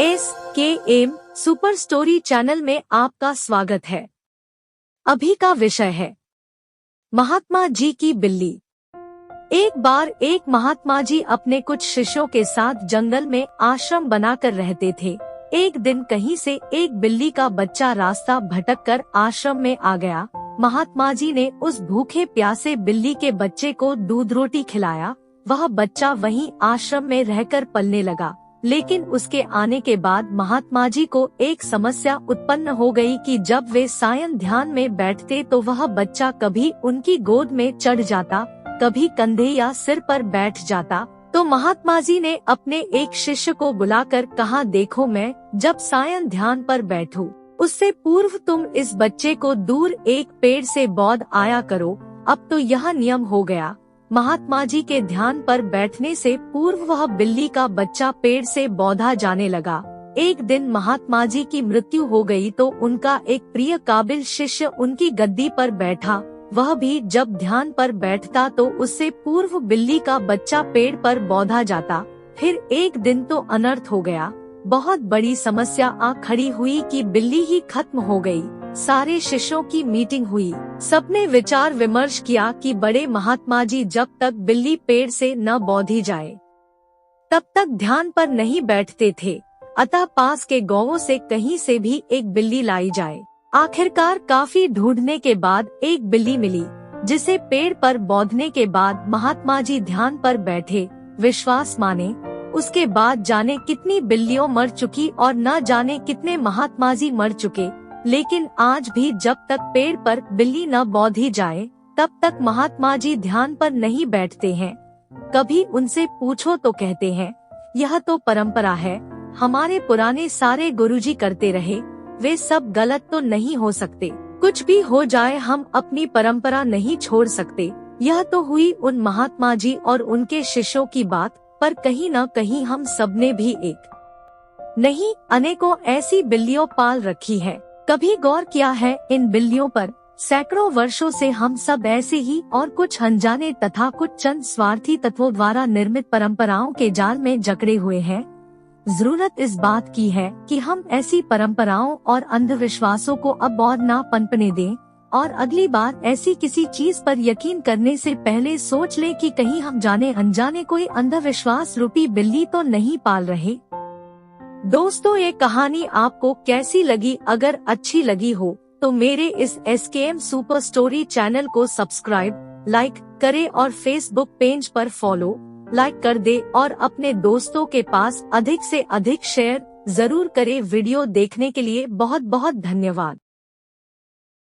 SKM super story channel में आपका स्वागत है। अभी का विषय है महात्मा जी की बिल्ली। एक बार एक महात्मा जी अपने कुछ शिष्यों के साथ जंगल में आश्रम बनाकर रहते थे। एक दिन कहीं से एक बिल्ली का बच्चा रास्ता भटककर आश्रम में आ गया। महात्मा जी ने उस भूखे प्यासे बिल्ली के बच्चे को दूध रोटी खिलाया। वह बच्चा वहीं आश्रम में रहकर पलने लगा। लेकिन उसके आने के बाद महात्मा जी को एक समस्या उत्पन्न हो गई कि जब वे सायं ध्यान में बैठते तो वह बच्चा कभी उनकी गोद में चढ़ जाता, कभी कंधे या सिर पर बैठ जाता। तो महात्मा जी ने अपने एक शिष्य को बुलाकर कहा, देखो मैं जब सायं ध्यान पर बैठूं, उससे पूर्व तुम इस बच्चे को दूर एक पेड़ से बौद्ध आया करो। अब तो यह नियम हो गया। महात्मा जी के ध्यान पर बैठने से पूर्व वह बिल्ली का बच्चा पेड़ से बौधा जाने लगा। एक दिन महात्मा जी की मृत्यु हो गई तो उनका एक प्रिय काबिल शिष्य उनकी गद्दी पर बैठा। वह भी जब ध्यान पर बैठता तो उससे पूर्व बिल्ली का बच्चा पेड़ पर बौधा जाता। फिर एक दिन तो अनर्थ हो गया। बहुत बड़ी समस्या आ खड़ी हुई कि बिल्ली ही खत्म हो गई। सारे शिष्यों की मीटिंग हुई। सबने विचार विमर्श किया कि बड़े महात्मा जी जब तक बिल्ली पेड़ से न बौधी जाए तब तक ध्यान पर नहीं बैठते थे। अतः पास के गांवों से कहीं से भी एक बिल्ली लाई जाए। आखिरकार काफी ढूंढने के बाद एक बिल्ली मिली, जिसे पेड़ पर बौधने के बाद महात्मा जी ध्यान पर बैठे। विश्वास माने उसके बाद जाने कितनी बिल्लियों मर चुकी और न जाने कितने महात्मा जी मर चुके। लेकिन आज भी जब तक पेड़ पर बिल्ली न बौधी जाए तब तक महात्मा जी ध्यान पर नहीं बैठते हैं। कभी उनसे पूछो तो कहते हैं, यह तो परंपरा है, हमारे पुराने सारे गुरुजी करते रहे, वे सब गलत तो नहीं हो सकते। कुछ भी हो जाए हम अपनी परंपरा नहीं छोड़ सकते। यह तो हुई उन महात्मा जी और उनके शिष्यों की बात, पर कहीं न कहीं हम सबने भी एक नहीं अनेकों ऐसी बिल्लियों पाल रखी है। कभी गौर किया है इन बिल्लियों पर? सैकड़ों वर्षों से हम सब ऐसे ही और कुछ अनजाने तथा कुछ चंद स्वार्थी तत्वों द्वारा निर्मित परंपराओं के जाल में जकड़े हुए हैं। जरूरत इस बात की है कि हम ऐसी परंपराओं और अंधविश्वासों को अब और ना पनपने दें और अगली बार ऐसी किसी चीज पर यकीन करने से पहले सोच लें कि कहीं हम जाने अनजाने कोई अंधविश्वास रूपी बिल्ली तो नहीं पाल रहे। दोस्तों, ये कहानी आपको कैसी लगी? अगर अच्छी लगी हो तो मेरे इस SKM सुपर स्टोरी चैनल को सब्सक्राइब, लाइक करें और फेसबुक पेज पर फॉलो, लाइक कर दे और अपने दोस्तों के पास अधिक से अधिक शेयर जरूर करें। वीडियो देखने के लिए बहुत बहुत धन्यवाद।